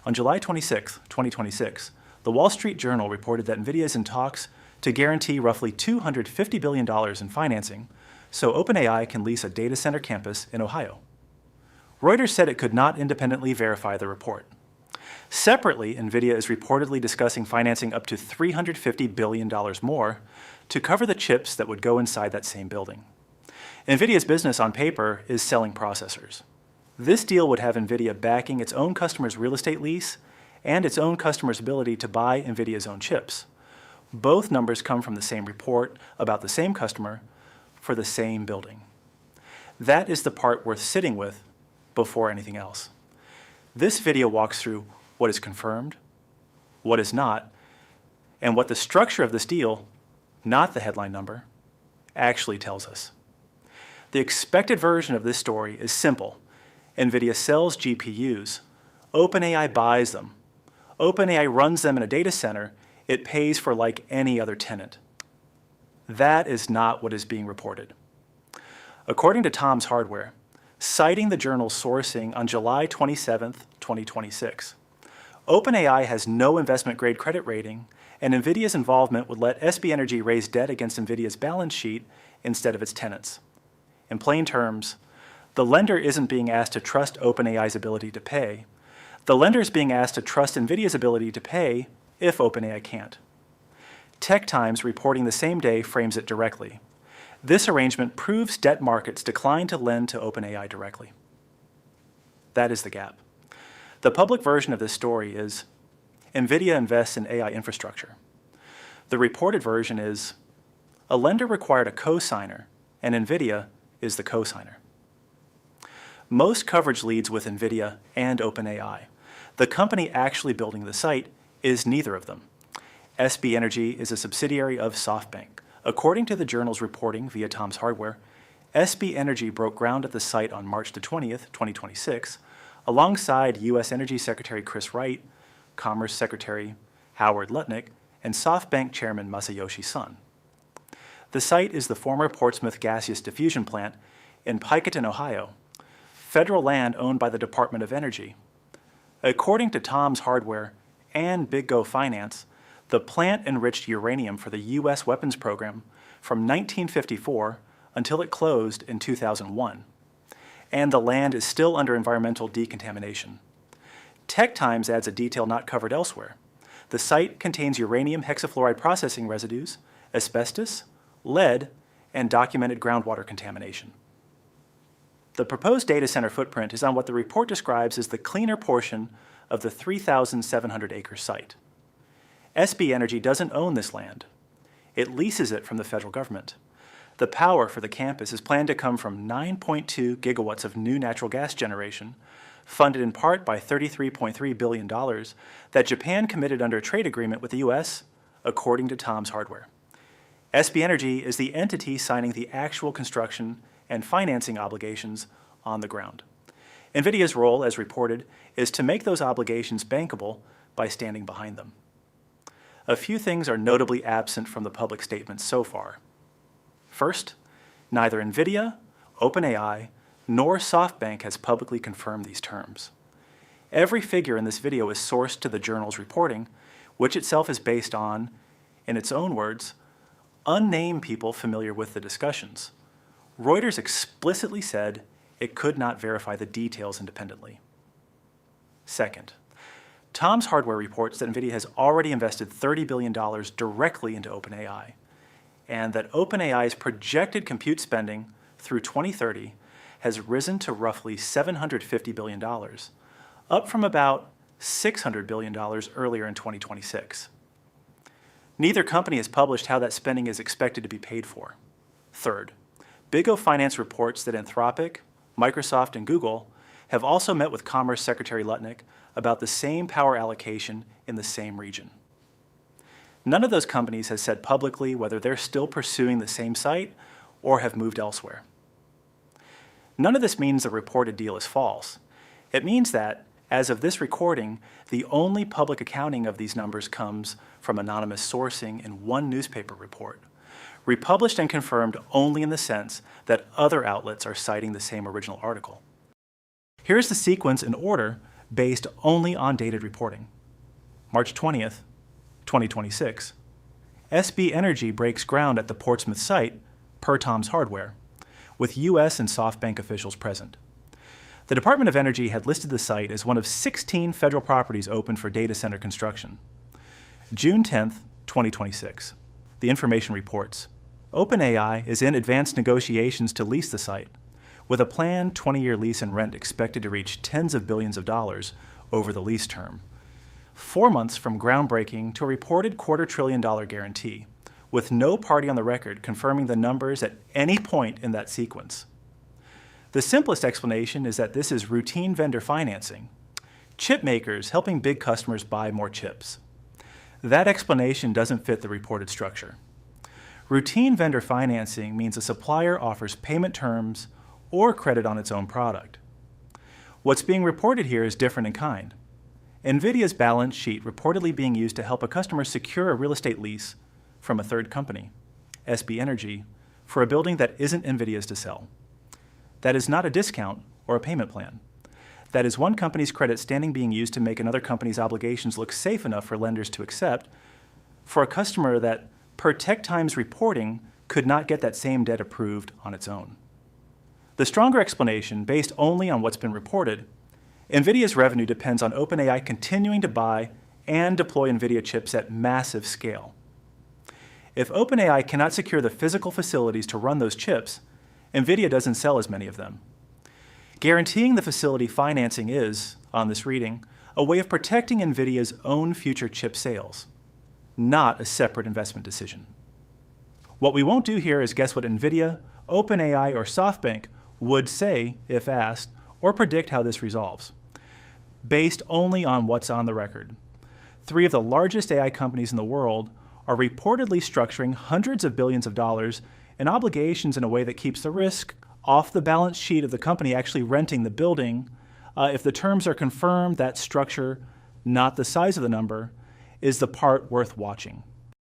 On July 26, 2026, the Wall Street Journal reported that Nvidia is in talks to guarantee roughly $250 billion in financing so OpenAI can lease a data center campus in Ohio. Reuters said it could not independently verify the report. Separately, Nvidia is reportedly discussing financing up to $350 billion more to cover the chips that would go inside that same building. Nvidia's business on paper is selling processors. This deal would have Nvidia backing its own customers' real estate lease and its own customers' ability to buy Nvidia's own chips. Both numbers come from the same report about the same customer for the same building. That is the part worth sitting with before anything else. This video walks through what is confirmed, what is not, and what the structure of this deal, not the headline number, actually tells us. The expected version of this story is simple. Nvidia sells GPUs. OpenAI buys them. OpenAI runs them in a data center. It pays for like any other tenant. That is not what is being reported. According to Tom's Hardware, citing the journal's sourcing on July 27, 2026, OpenAI has no investment-grade credit rating, and Nvidia's involvement would let SB Energy raise debt against Nvidia's balance sheet instead of its tenants. In plain terms, the lender isn't being asked to trust OpenAI's ability to pay. The lender is being asked to trust Nvidia's ability to pay if OpenAI can't. Tech Times, reporting the same day, frames it directly. This arrangement proves debt markets decline to lend to OpenAI directly. That is the gap. The public version of this story is Nvidia invests in AI infrastructure. The reported version is a lender required a co-signer, and Nvidia is the co-signer. Most coverage leads with Nvidia and OpenAI. The company actually building the site is neither of them. SB Energy is a subsidiary of SoftBank. According to the journal's reporting via Tom's Hardware, SB Energy broke ground at the site on March 20, 2026, alongside U.S. Energy Secretary Chris Wright, Commerce Secretary Howard Lutnick, and SoftBank Chairman Masayoshi Son. The site is the former Portsmouth gaseous diffusion plant in Picatinny, Ohio, federal land owned by the Department of Energy. According to Tom's Hardware and Big Go Finance, the plant enriched uranium for the U.S. weapons program from 1954 until it closed in 2001, and the land is still under environmental decontamination. Tech Times adds a detail not covered elsewhere. The site contains uranium hexafluoride processing residues, asbestos, lead, and documented groundwater contamination. The proposed data center footprint is on what the report describes as the cleaner portion of the 3,700-acre site. SB Energy doesn't own this land. It leases it from the federal government. The power for the campus is planned to come from 9.2 gigawatts of new natural gas generation, funded in part by $33.3 billion that Japan committed under a trade agreement with the U.S., according to Tom's Hardware. SB Energy is the entity signing the actual construction and financing obligations on the ground. Nvidia's role, as reported, is to make those obligations bankable by standing behind them. A few things are notably absent from the public statements so far. First, neither Nvidia, OpenAI, nor SoftBank has publicly confirmed these terms. Every figure in this video is sourced to the journal's reporting, which itself is based on, in its own words, unnamed people familiar with the discussions. Reuters explicitly said it could not verify the details independently. Second, Tom's Hardware reports that Nvidia has already invested $30 billion directly into OpenAI, and that OpenAI's projected compute spending through 2030 has risen to roughly $750 billion, up from about $600 billion earlier in 2026. Neither company has published how that spending is expected to be paid for. Third, Big O Finance reports that Anthropic, Microsoft, and Google have also met with Commerce Secretary Lutnick about the same power allocation in the same region. None of those companies has said publicly whether they're still pursuing the same site or have moved elsewhere. None of this means the reported deal is false. It means that, as of this recording, the only public accounting of these numbers comes from anonymous sourcing in one newspaper report, republished and confirmed only in the sense that other outlets are citing the same original article. Here's the sequence in order based only on dated reporting. March 20th, 2026. SB Energy breaks ground at the Portsmouth site, per Tom's Hardware, with U.S. and SoftBank officials present. The Department of Energy had listed the site as one of 16 federal properties open for data center construction. June 10th, 2026. The information reports, OpenAI is in advanced negotiations to lease the site, with a planned 20-year lease and rent expected to reach tens of billions of dollars over the lease term. 4 months from groundbreaking to a reported $250 billion guarantee, with no party on the record confirming the numbers at any point in that sequence. The simplest explanation is that this is routine vendor financing, chip makers helping big customers buy more chips. That explanation doesn't fit the reported structure. Routine vendor financing means a supplier offers payment terms or credit on its own product. What's being reported here is different in kind. Nvidia's balance sheet reportedly being used to help a customer secure a real estate lease from a third company, SB Energy, for a building that isn't Nvidia's to sell. That is not a discount or a payment plan. That is one company's credit standing being used to make another company's obligations look safe enough for lenders to accept for a customer that, per Tech Times reporting, could not get that same debt approved on its own. The stronger explanation, based only on what's been reported, Nvidia's revenue depends on OpenAI continuing to buy and deploy Nvidia chips at massive scale. If OpenAI cannot secure the physical facilities to run those chips, Nvidia doesn't sell as many of them. Guaranteeing the facility financing is, on this reading, a way of protecting Nvidia's own future chip sales, not a separate investment decision. What we won't do here is guess what Nvidia, OpenAI, or SoftBank would say if asked, or predict how this resolves. Based only on what's on the record, 3 of the largest AI companies in the world are reportedly structuring hundreds of billions of dollars in obligations in a way that keeps the risk off the balance sheet of the company actually renting the building. If the terms are confirmed, that structure, not the size of the number, is the part worth watching.